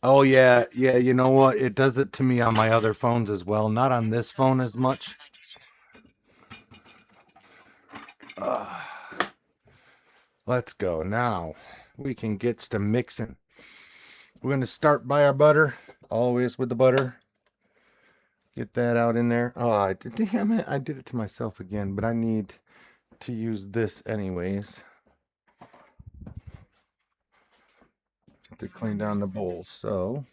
Oh yeah, yeah, you know what? It does it to me on my other phones as well. Not on this phone as much. Uh, let's go. Now we can get to mixing. We're gonna start by our butter. Always with the butter. Get that out in there. Oh, damn it, I did it to myself again, but I need to use this anyways to clean down the bowl. So,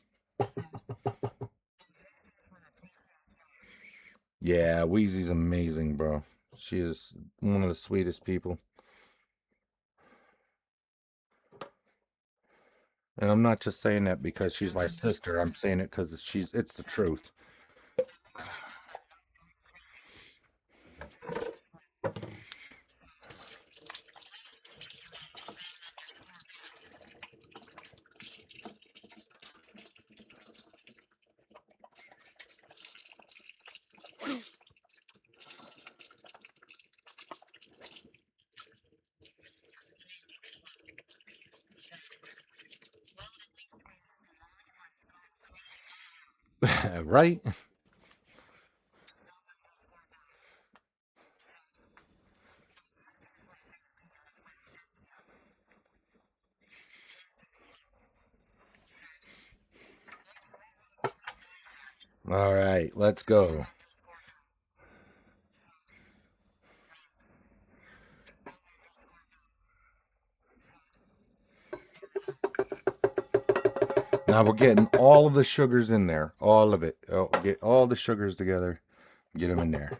yeah, Wheezy's amazing, bro. She is one of the sweetest people. And I'm not just saying that because she's my sister. I'm saying it because it's the truth. Right? All right, let's go. Now we're getting all of the sugars in there. All of it. Oh, get all the sugars together. Get them in there.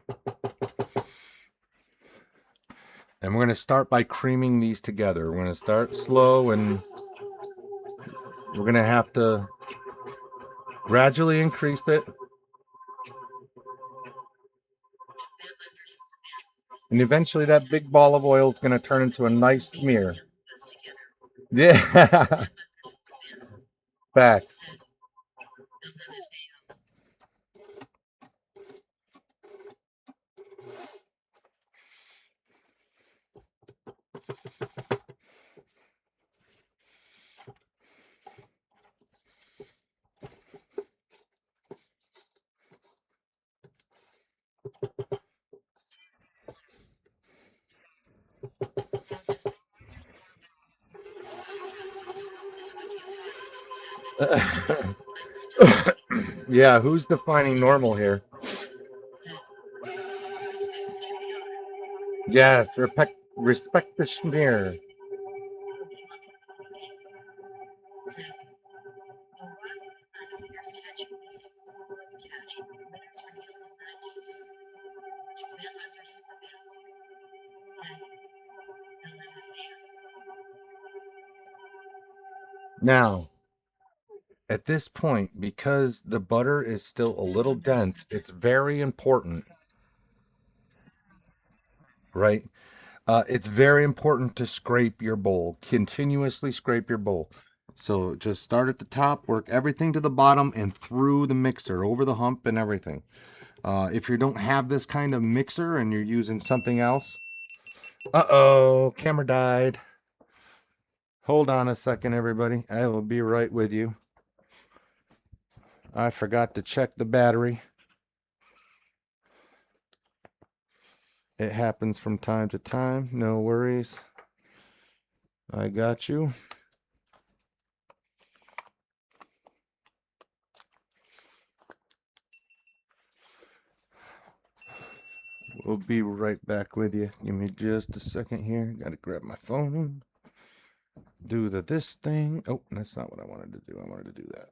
And we're going to start by creaming these together. We're going to start slow and we're going to have to gradually increase it. And eventually that big ball of oil is going to turn into a nice smear. Yeah, facts. Yeah, who's defining normal here? Yes, respect the smear. Now, at this point, because the butter is still a little dense, it's very important, right? It's very important to scrape your bowl, continuously scrape your bowl. So just start at the top, work everything to the bottom and through the mixer, over the hump and everything. If you don't have this kind of mixer and you're using something else, uh-oh, camera died. Hold on a second, everybody. I will be right with you. I forgot to check the battery. It happens from time to time. No worries. I got you. We'll be right back with you. Give me just a second here. Gotta grab my phone. Do this thing. Oh, that's not what I wanted to do. I wanted to do that.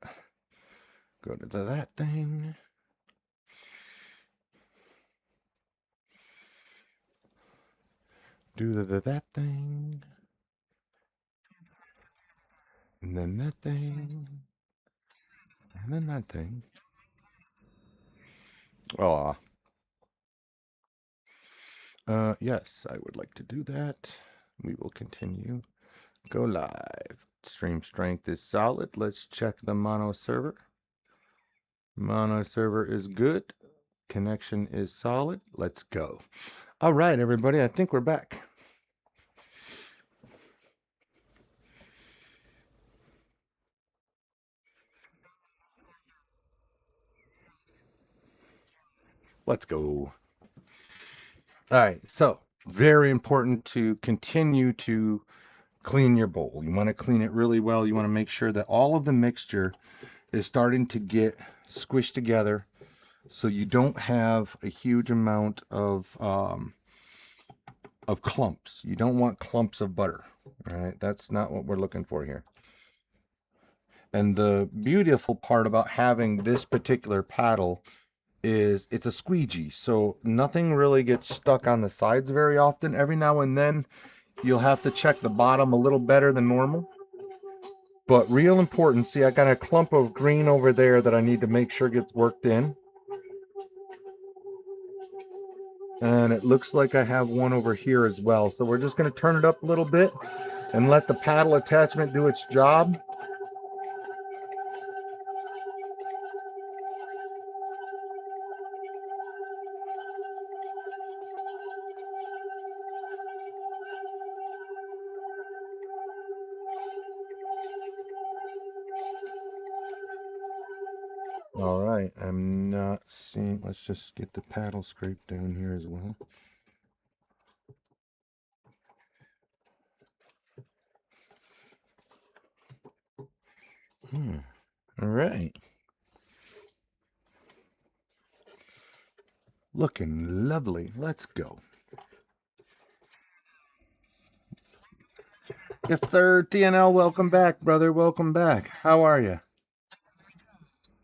Go to that thing. Do that thing. And then that thing. And then that thing. Oh, yes, I would like to do that. We will continue. Go live. Stream strength is solid. Let's check the mono server. Mono server is good. Connection is solid. Let's go. All right, everybody. I think we're back. Let's go. All right, so very important to continue to clean your bowl. You want to clean it really well. You want to make sure that all of the mixture is starting to get squished together so you don't have a huge amount of clumps. You don't want clumps of butter. All right, that's not what we're looking for here. And the beautiful part about having this particular paddle is it's a squeegee, so nothing really gets stuck on the sides very often. Every now and then you'll have to check the bottom a little better than normal. But real important, see, I got a clump of green over there that I need to make sure gets worked in. And it looks like I have one over here as well. So we're just going to turn it up a little bit and let the paddle attachment do its job. All right, I'm not seeing, let's just get the paddle scraped down here as well. All right. Looking lovely. Let's go. Yes, sir. TNL, welcome back, brother. Welcome back. How are you?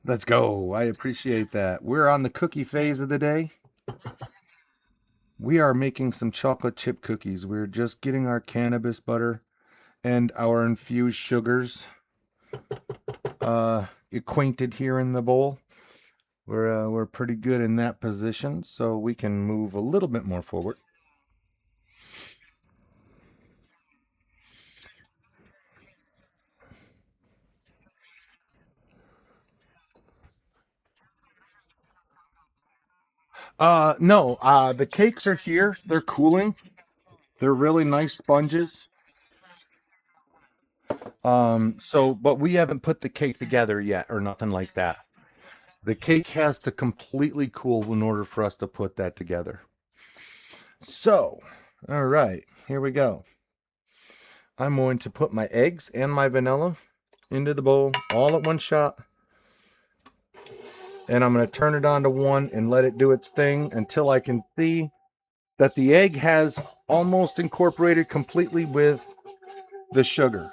Let's go. I appreciate that. We're on the cookie phase of the day. We are making some chocolate chip cookies. We're just getting our cannabis butter and our infused sugars acquainted here in the bowl. We're pretty good in that position, so we can move a little bit more forward. No, the cakes are here. They're cooling. They're really nice sponges. But we haven't put the cake together yet or nothing like that. The cake has to completely cool in order for us to put that together. So, all right, here we go. I'm going to put my eggs and my vanilla into the bowl all at one shot. And I'm going to turn it on to 1 and let it do its thing until I can see that the egg has almost incorporated completely with the sugar.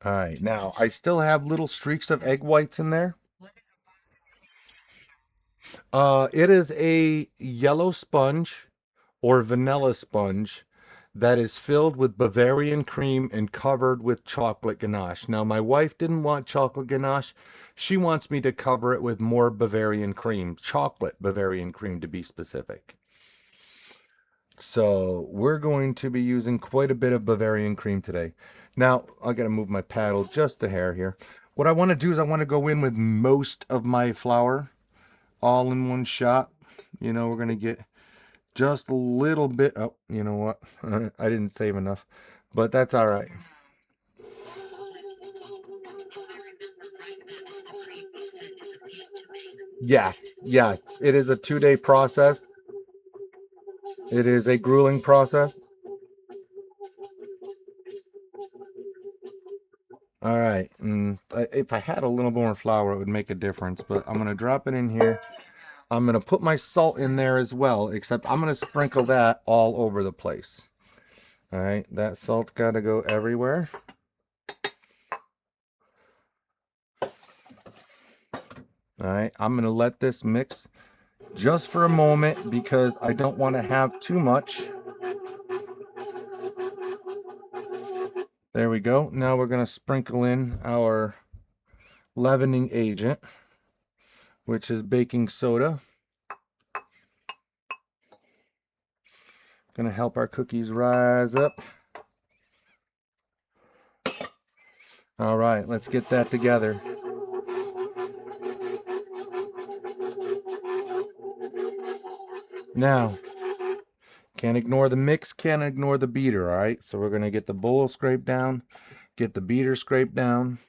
All right, now I still have little streaks of egg whites in there. It is a yellow sponge or vanilla sponge that is filled with Bavarian cream and covered with chocolate ganache. Now, my wife didn't want chocolate ganache. She wants me to cover it with more Bavarian cream, chocolate Bavarian cream to be specific. So we're going to be using quite a bit of Bavarian cream today. Now, I got to move my paddle just a hair here. What I want to do is I want to go in with most of my flour all in one shot. You know, we're going to get just a little bit. Oh, you know what? I didn't save enough, but that's all right. Yes, yes, it is a 2-day process. It is a grueling process. All right, if I had a little more flour, it would make a difference, but I'm gonna drop it in here. I'm gonna put my salt in there as well, except I'm gonna sprinkle that all over the place. All right, that salt's gotta go everywhere. All right, I'm gonna let this mix just for a moment because I don't want to have too much. There we go. Now we're going to sprinkle in our leavening agent, which is baking soda. Going to help our cookies rise up. All right, let's get that together. Now, can't ignore the mix, can't ignore the beater, all right? So we're going to get the bowl scraped down, get the beater scraped down.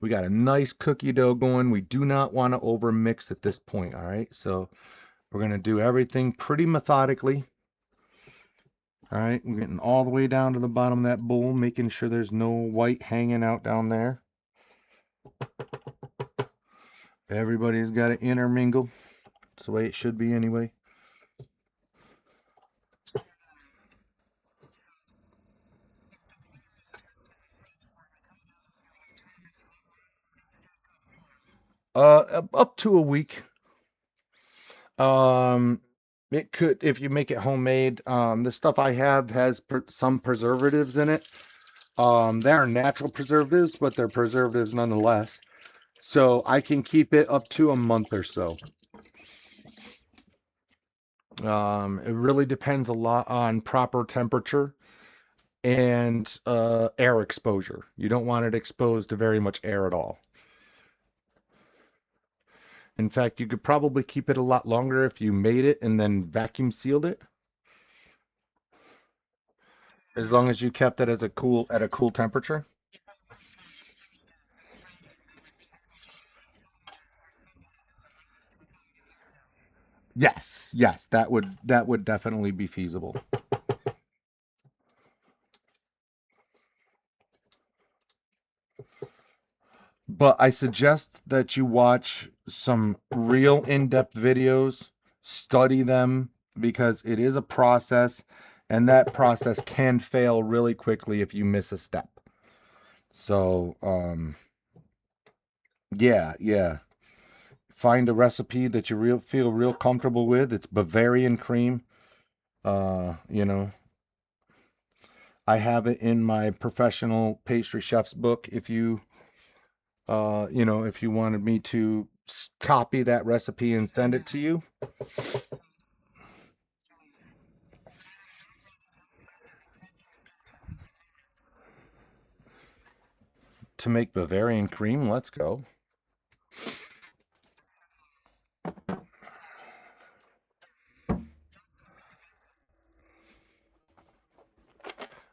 We got a nice cookie dough going. We do not want to over mix at this point, all right? So we're going to do everything pretty methodically. All right, we're getting all the way down to the bottom of that bowl, making sure there's no white hanging out down there. Everybody's got to intermingle. That's the way it should be anyway. Up to a week. Um, it could, if you make it homemade. The stuff I have has some preservatives in it. They are natural preservatives, but they're preservatives nonetheless. So I can keep it up to a month or so. It really depends a lot on proper temperature and air exposure. You don't want it exposed to very much air at all. In fact, you could probably keep it a lot longer if you made it and then vacuum sealed it, as long as you kept it as a cool at a cool temperature. Yes, yes, that would definitely be feasible. But I suggest that you watch some real in-depth videos, study them because it is a process and that process can fail really quickly if you miss a step. So, yeah, yeah. Find a recipe that you feel real comfortable with. It's Bavarian cream. You know, I have it in my professional pastry chef's book. If you wanted me to copy that recipe and send it to you to make Bavarian cream, let's go.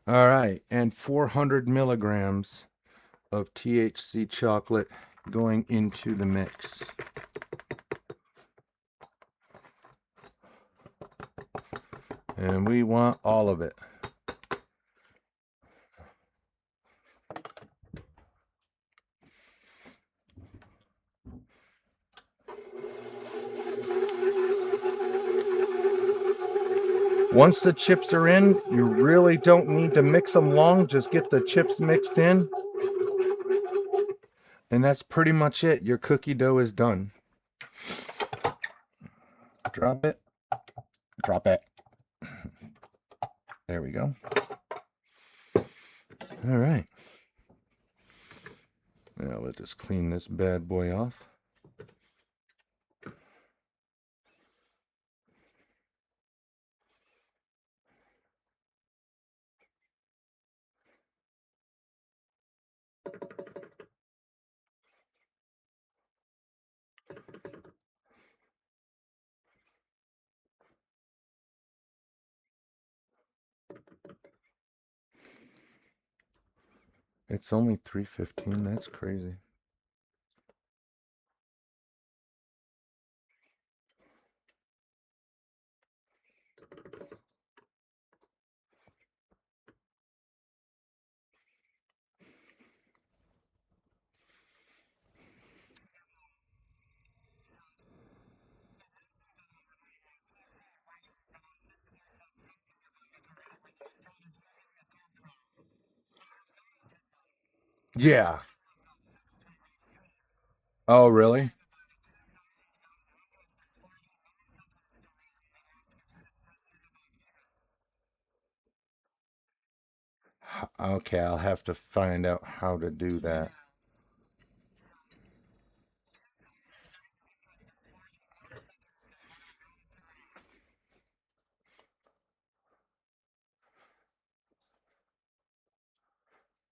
All right, and 400 milligrams of THC chocolate going into the mix. And we want all of it. Once the chips are in, you really don't need to mix them long. Just get the chips mixed in, and that's pretty much it. Your cookie dough is done. Drop it, drop it. There we go. All right. Now let's just clean this bad boy off. It's only 3:15. That's crazy. Yeah. Oh, really? Okay, I'll have to find out how to do that.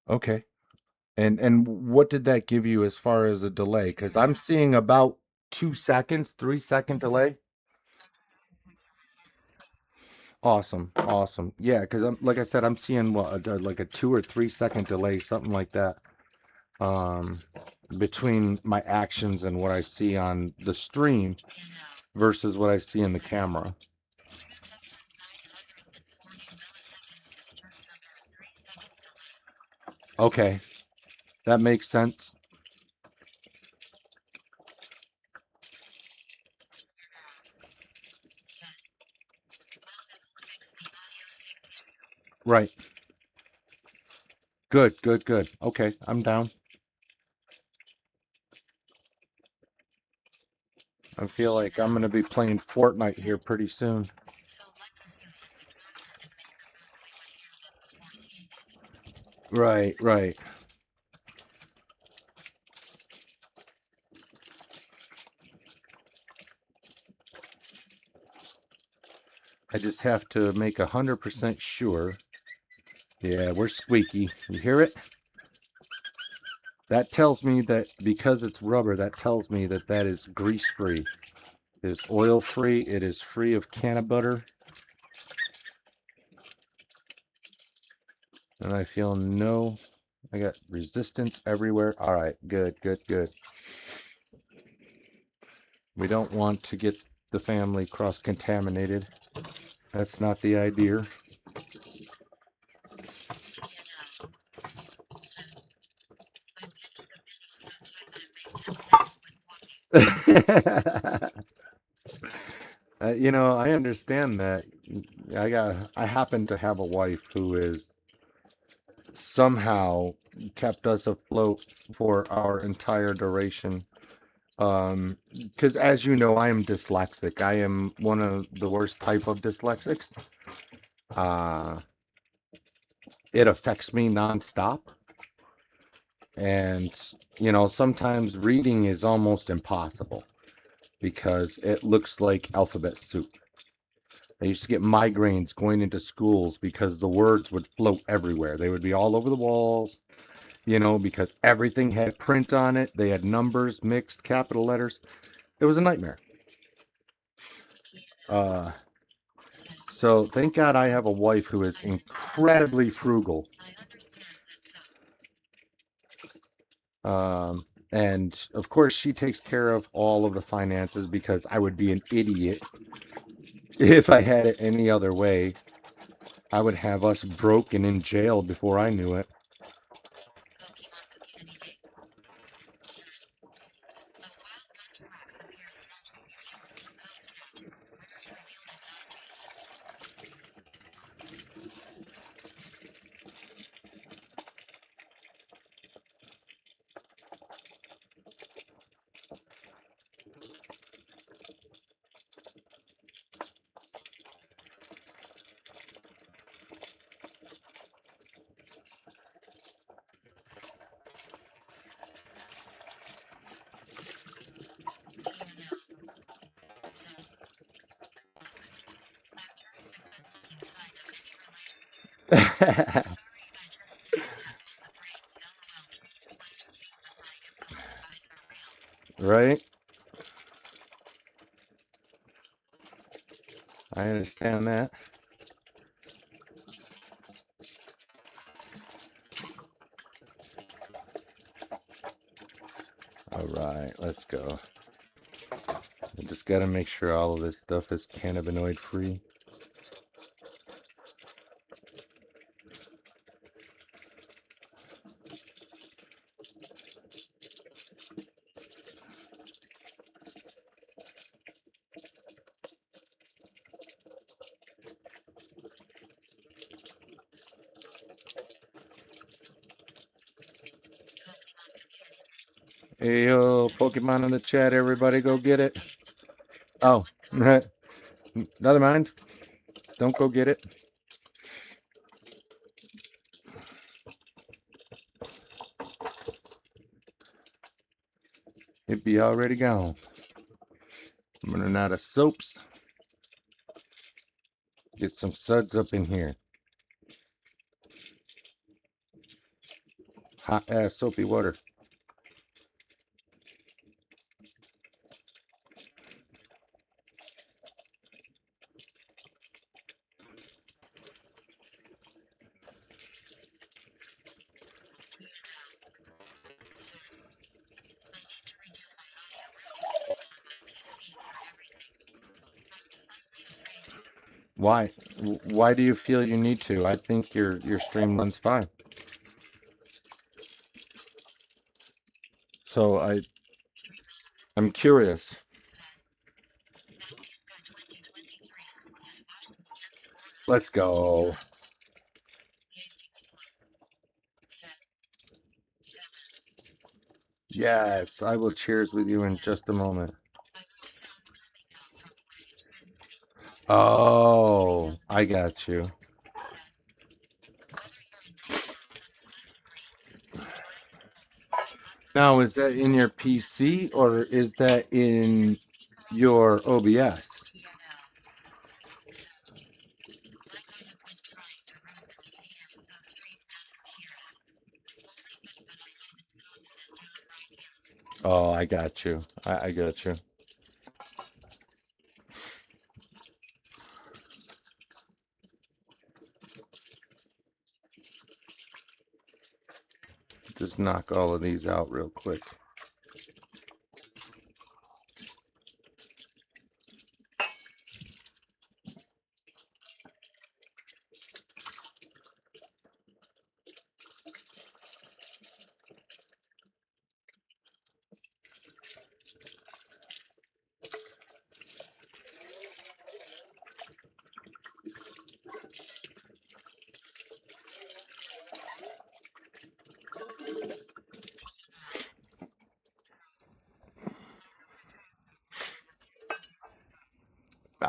Okay. And what did that give you as far as a delay? Because I'm seeing about 2 seconds, 3-second delay. Awesome, awesome. Yeah, because I'm like I said, I'm seeing what like a 2 or 3 second delay, something like that, um, between my actions and what I see on the stream versus what I see in the camera. Okay, that makes sense. Right. Good, good, good. Okay, I'm down. I feel like I'm gonna be playing Fortnite here pretty soon. Right, right. I just have to make 100% sure. Yeah, we're squeaky. You hear it? That tells me that because it's rubber, that tells me that that is grease free. It's oil free. It is free of can butter. And I feel no, I got resistance everywhere. All right, good, good, good. We don't want to get the family cross contaminated. That's not the idea. I understand that. I happen to have a wife who is somehow kept us afloat for our entire duration. Because as you know, I am dyslexic. I am one of the worst type of dyslexics. Uh, it affects me nonstop. And, sometimes reading is almost impossible because it looks like alphabet soup. I used to get migraines going into schools because the words would float everywhere. They would be all over the walls, because everything had print on it. They had numbers, mixed capital letters. It was a nightmare. Uh, so thank God I have a wife who is incredibly frugal. And of course, she takes care of all of the finances because I would be an idiot if I had it any other way. I would have us broken in jail before I knew it. Right? I understand that. All right, let's go. I just got to make sure all of this stuff is cannabinoid free. Hey, yo, Pokemon in the chat, everybody go get it. Oh, never mind. Don't go get it. It be already gone. I'm running out of soaps. Get some suds up in here. Hot ass soapy water. Why? Why do you feel you need to? I think your stream runs fine. So I'm curious. Let's go. Yes, I will cheers with you in just a moment. Oh, I got you. Now, is that in your PC or is that in your OBS? Oh, I got you. I got you. Just knock all of these out real quick.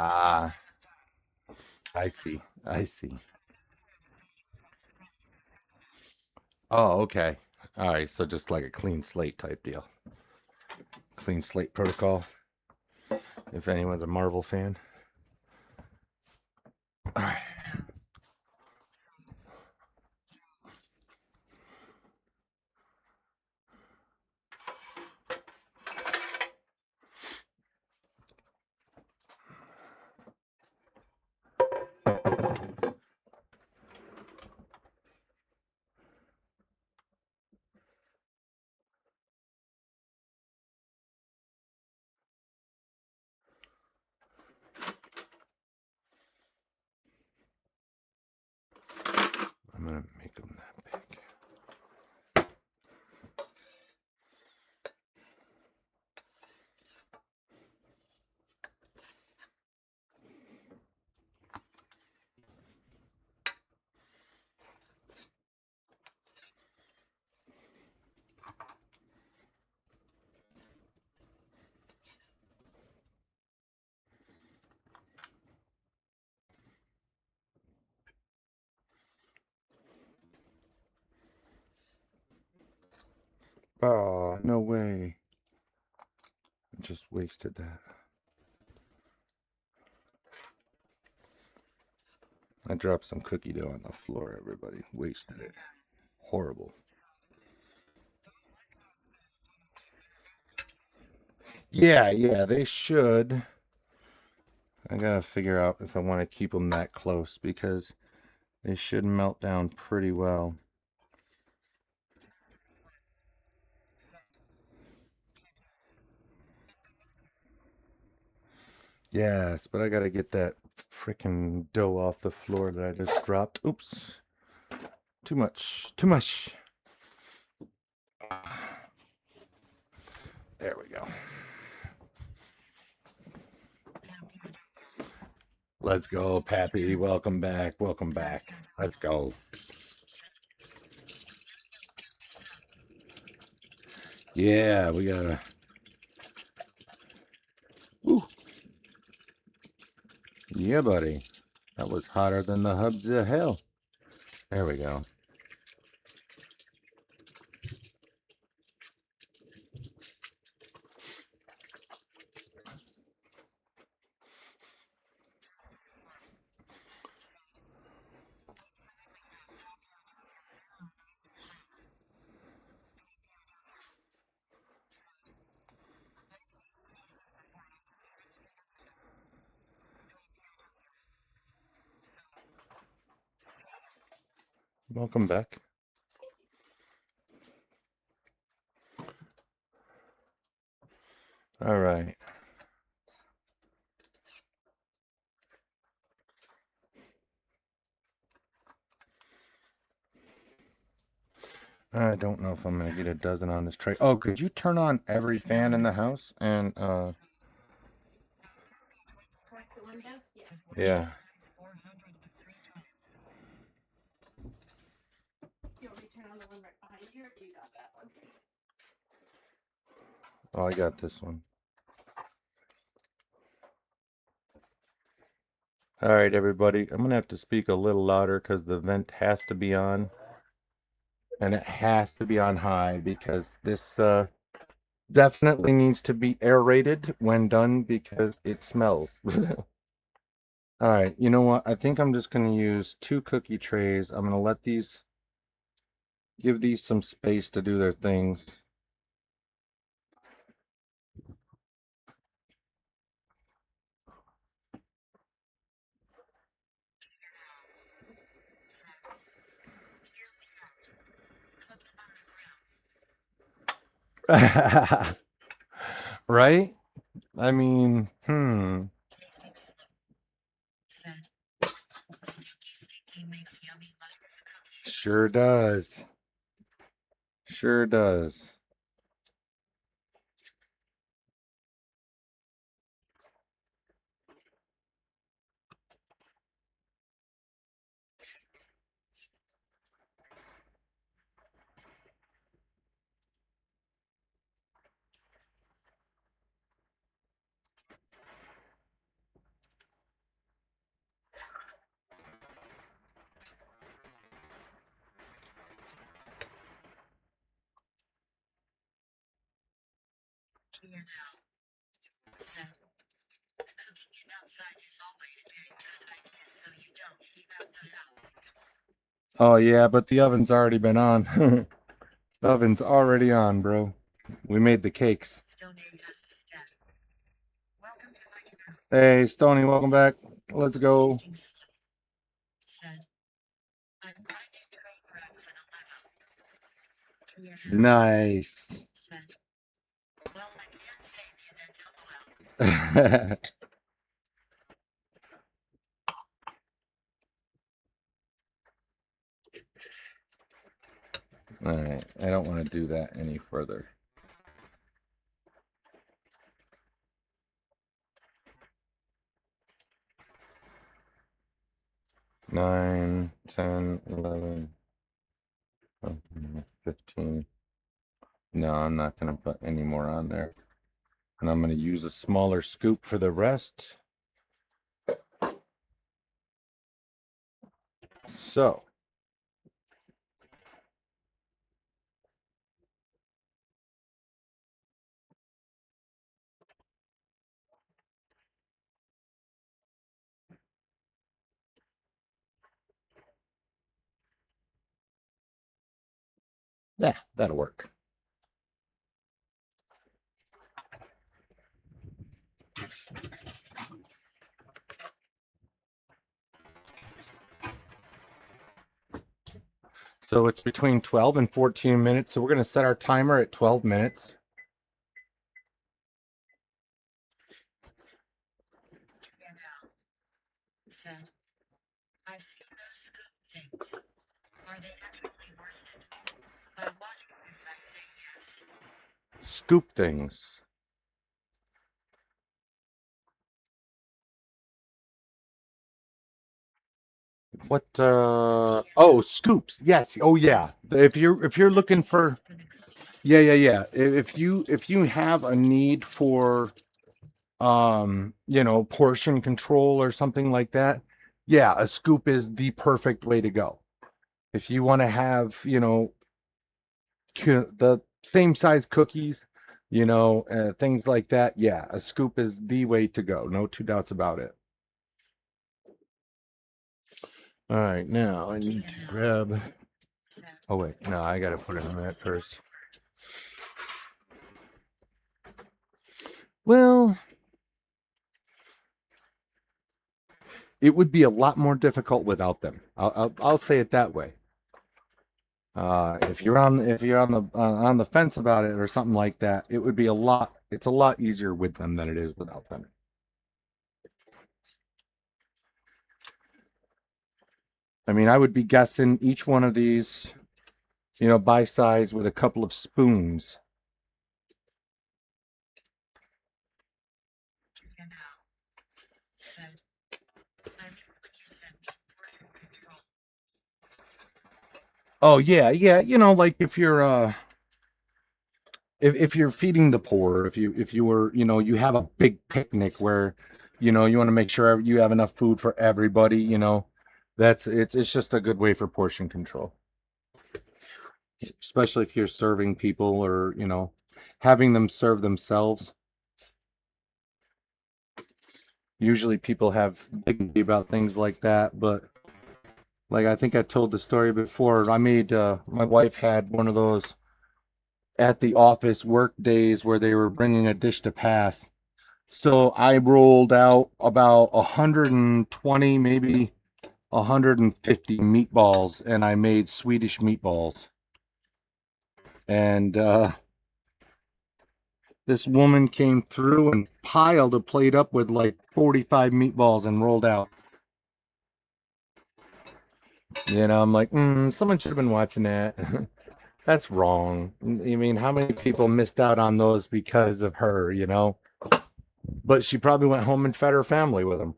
Ah, I see. I see. Oh, okay. All right, so just like a clean slate type deal. Clean slate protocol, if anyone's a Marvel fan. All right. I'm gonna make them that big. Oh, no way. I just wasted that. I dropped some cookie dough on the floor, everybody. Wasted it. Horrible. Yeah, yeah, they should. I gotta figure out if I want to keep them that close because they should melt down pretty well. Yes, but I gotta get that freaking dough off the floor that I just dropped. Oops. Too much. Too much. There we go. Let's go, Pappy. Welcome back. Welcome back. Let's go. Yeah, we gotta. Woo. Yeah, buddy. That was hotter than the hubs of hell. There we go. Welcome back. All right. I don't know if I'm gonna get a dozen on this tray. Oh, could you turn on every fan in the house? And yeah. Oh, I got this one. All right, everybody. I'm gonna have to speak a little louder because the vent has to be on, and it has to be on high because this definitely needs to be aerated when done because it smells. All right, you know what? I think I'm just gonna use two cookie trays. I'm gonna let these give these some space to do their things. Right? I mean, sure does. Sure does. Oh yeah, but the oven's already been on. The oven's already on, bro. We made the cakes. Hey, Stony, welcome back. Let's go. Nice. All right, I don't want to do that any further. 9, 10, 11, 15. No, I'm not going to put any more on there. And I'm going to use a smaller scoop for the rest. So, yeah, that'll work. So it's between 12 and 14 minutes. So we're going to set our timer at 12 minutes. Scoop things. What oh, scoops. Yes. Oh yeah. If you're looking for yeah, yeah, yeah. If you have a need for portion control or something like that, yeah, a scoop is the perfect way to go. If you want to have, the same size cookies, things like that, yeah, a scoop is the way to go. No two doubts about it. All right, now I need to grab. Oh wait, no, I gotta put it in that first. Well, it would be a lot more difficult without them. I'll say it that way. If you're on the fence about it or something like that, it would be a lot. It's a lot easier with them than it is without them. I mean, I would be guessing each one of these. You know, bite size with a couple of spoons. Oh yeah, yeah. You know, like if you're feeding the poor, if you were, you know, you have a big picnic where, you know, you want to make sure you have enough food for everybody, you know, it's just a good way for portion control, especially if you're serving people or, you know, having them serve themselves. Usually people have dignity about things like that, but like I think I told the story before, I made my wife had one of those at the office work days where they were bringing a dish to pass. So I rolled out about 120, maybe 150 meatballs, and I made Swedish meatballs. And this woman came through and piled a plate up with like 45 meatballs and rolled out. You know, I'm like, someone should have been watching that. That's wrong. I mean, how many people missed out on those because of her, you know? But she probably went home and fed her family with them.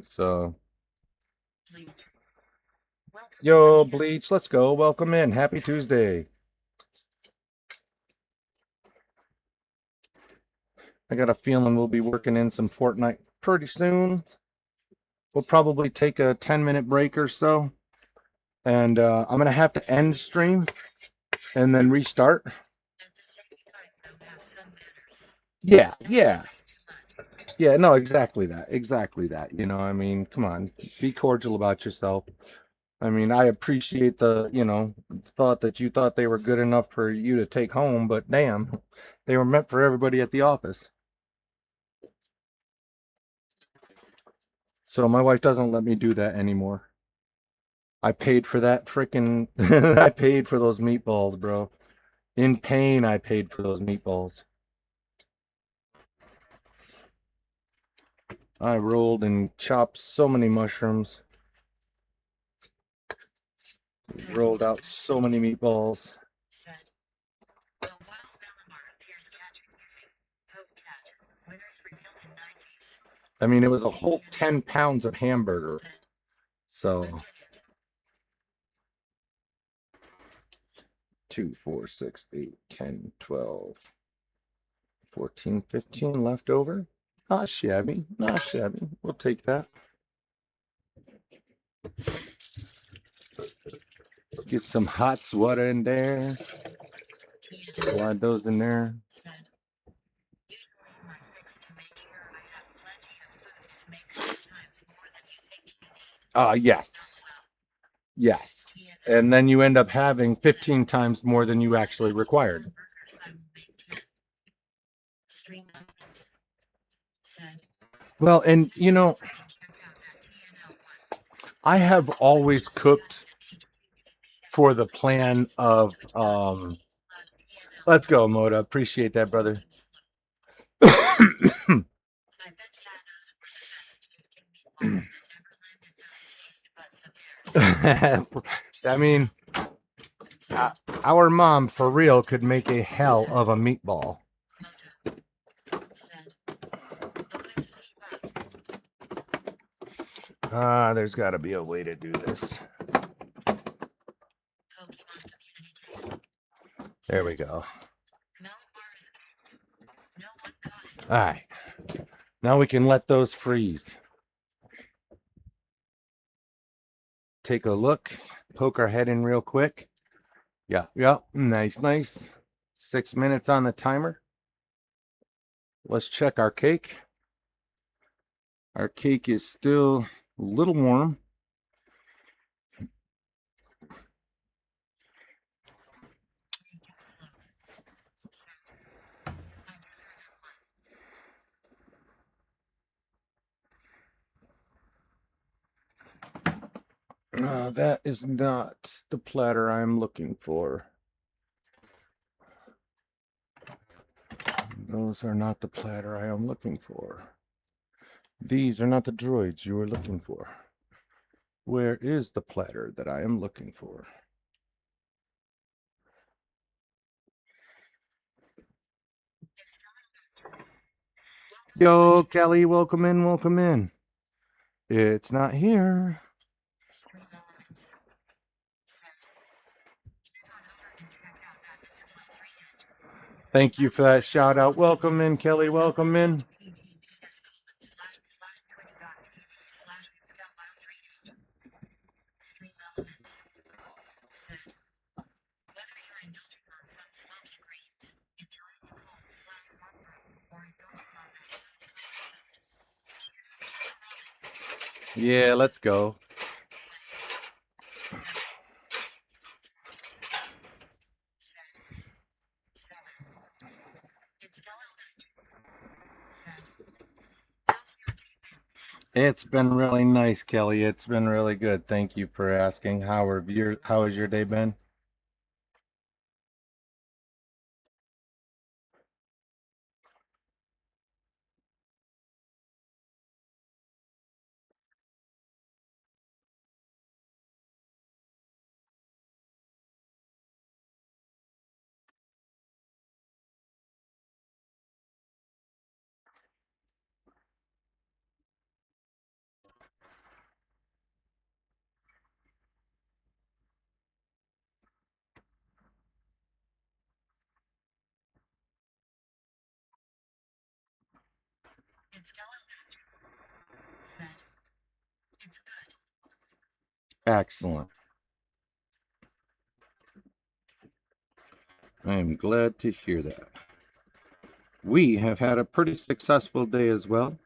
So, yo, Bleach, let's go. Welcome in. Happy Tuesday. I got a feeling we'll be working in some Fortnite pretty soon. We'll probably take a 10-minute break or so. And I'm going to have to end stream and then restart. Yeah, yeah. Yeah, no, exactly that. Exactly that. You know, I mean, come on, be cordial about yourself. I mean, I appreciate the, you know, thought that you thought they were good enough for you to take home, but damn, they were meant for everybody at the office. So my wife doesn't let me do that anymore. I paid for that frickin' I paid for those meatballs, bro. In pain, I paid for those meatballs. I rolled and chopped so many mushrooms, rolled out so many meatballs. I mean, it was a whole 10 pounds of hamburger. So, 2, 4, 6, 8, 10, 12, 14, 15 left over. Not shabby, not shabby. We'll take that. Get some hot water in there. Slide those in there. Yes, yes. And then you end up having 15 times more than you actually required. Well, and you know, I have always cooked for the plan of let's go, Moda. Appreciate that, brother. I mean, uh, our mom for real could make a hell of a meatball. There's got to be a way to do this. There we go. All right. Now we can let those freeze. Take a look, poke our head in real quick. Yeah, yeah, nice, nice. 6 minutes on the timer. Let's check our cake. Our cake is still a little warm. That is not the platter I'm looking for. Those are not the platter I am looking for. These are not the droids you were looking for. Where is the platter that I am looking for? Yo, Kelly, welcome in, welcome in. It's not here. Thank you for that shout out. Welcome in, Kelly, welcome in. Yeah, let's go. It's been really nice, Kelly. It's been really good. Thank you for asking. How has your day been? Excellent. I am glad to hear that. We have had a pretty successful day as well.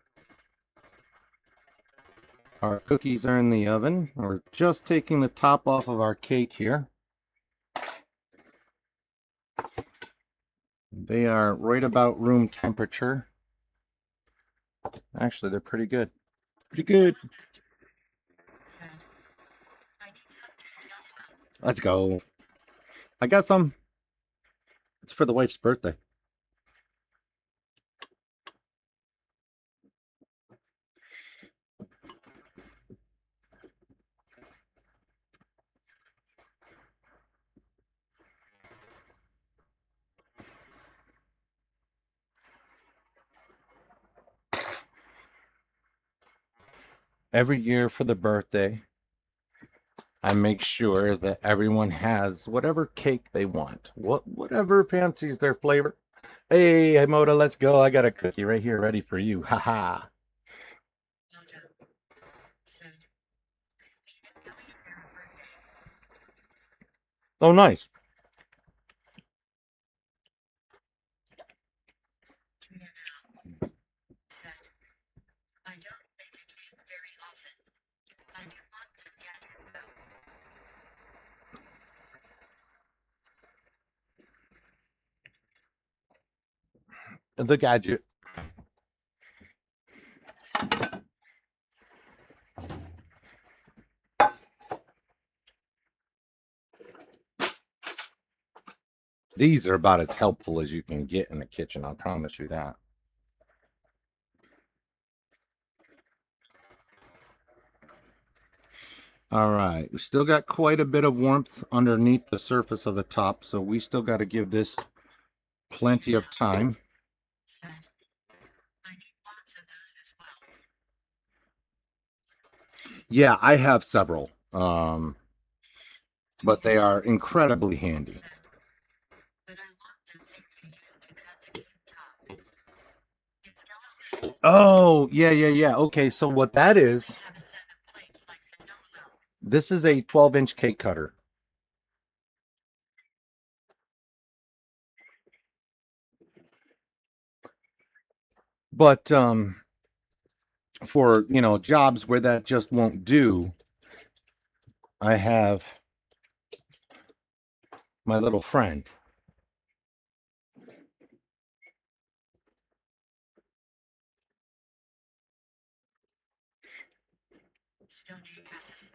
Our cookies are in the oven. We're just taking the top off of our cake here. They are right about room temperature. Actually, they're pretty good. Pretty good. Let's go. I got some. It's for the wife's birthday. Every year for the birthday, I make sure that everyone has whatever cake they want, whatever fancies their flavor. Hey, Moda, let's go. I got a cookie right here ready for you. Ha ha. Oh, nice. The gadget. These are about as helpful as you can get in the kitchen, I promise you that. All right, we still got quite a bit of warmth underneath the surface of the top, so we still got to give this plenty of time. Yeah, I have several, but they are incredibly handy. Oh, yeah, yeah, yeah. Okay, so what that is, this is a 12-inch cake cutter. But for, jobs where that just won't do, I have my little friend.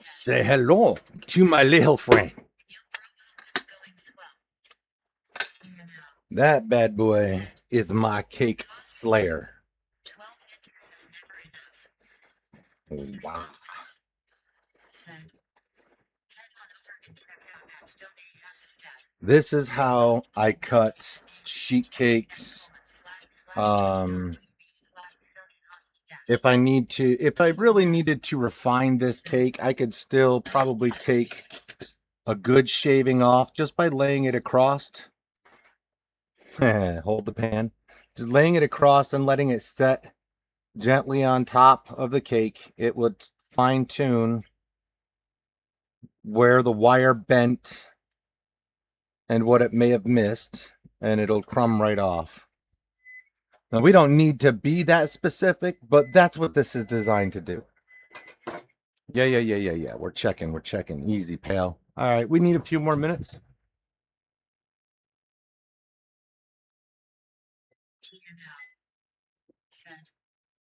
Say hello to my little friend. That bad boy is my cake slayer. Wow. This is how I cut sheet cakes. Um, if I really needed to refine this cake, I could still probably take a good shaving off just by laying it across. Hold the pan. Just laying it across and letting it set gently on top of the cake. It would fine tune where the wire bent and what it may have missed, and it'll crumb right off. Now, we don't need to be that specific, but that's what this is designed to do. Yeah. We're checking. We're checking. Easy, pal. All right, we need a few more minutes.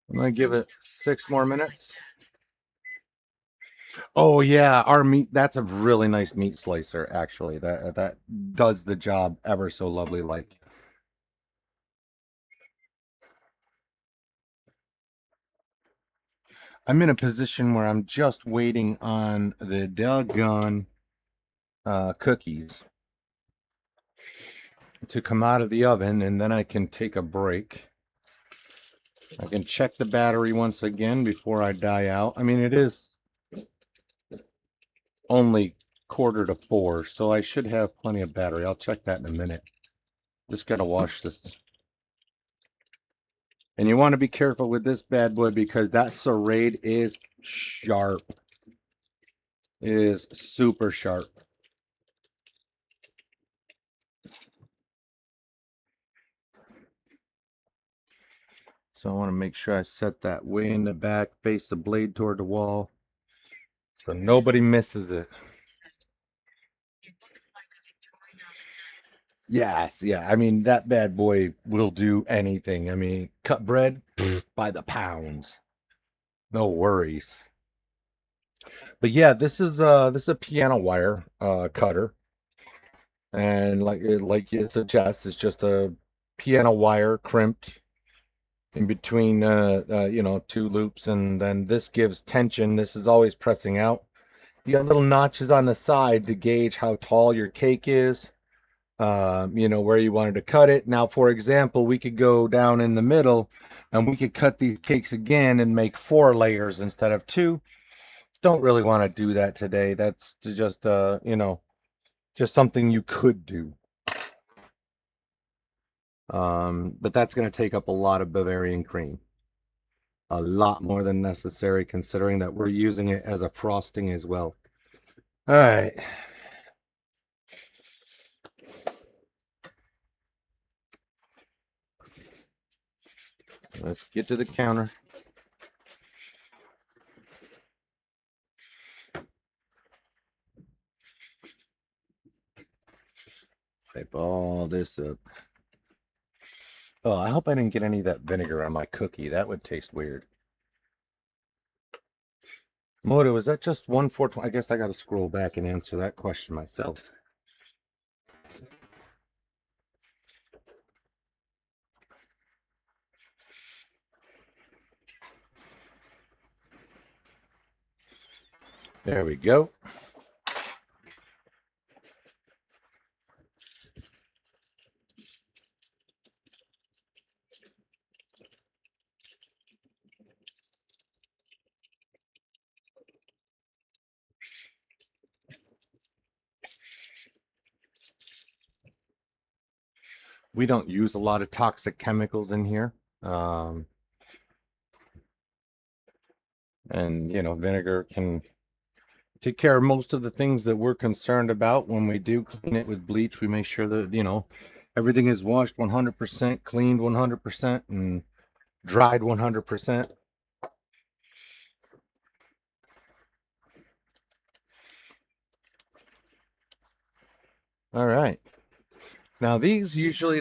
I'm gonna give it 6 more minutes. Oh yeah, our meat. That's a really nice meat slicer, actually. That does the job ever so lovely. Like I'm in a position where I'm just waiting on the doggone cookies to come out of the oven, and then I can take a break. I can check the battery once again before I die out. I mean, it is only quarter to 4, so I should have plenty of battery. I'll check that in a minute. Just gotta wash this. And you want to be careful with this bad boy because that serrade is sharp. It is super sharp. So I want to make sure I set that way in the back, face the blade toward the wall, so nobody misses it. Yes, yeah. I mean, that bad boy will do anything. I mean, cut bread by the pounds. No worries. But yeah, this is a piano wire cutter, and like it suggests, it's just a piano wire crimped in between two loops, and then this gives tension. This is always pressing out. You got little notches on the side to gauge how tall your cake is. Where you wanted to cut it. Now, for example, we could go down in the middle and we could cut these cakes again and make 4 layers instead of two. Don't really want to do that today. That's just, just something you could do. But that's going to take up a lot of Bavarian cream. A lot more than necessary considering that we're using it as a frosting as well. All right, let's get to the counter. Wipe all this up. Oh, I hope I didn't get any of that vinegar on my cookie. That would taste weird. Moto, is that just 1/4? I guess I got to scroll back and answer that question myself. There we go. We don't use a lot of toxic chemicals in here. Um, and, vinegar can take care of most of the things that we're concerned about when we do clean it with bleach. We make sure that, everything is washed 100%, cleaned 100%, and dried 100%. All right. Now, these usually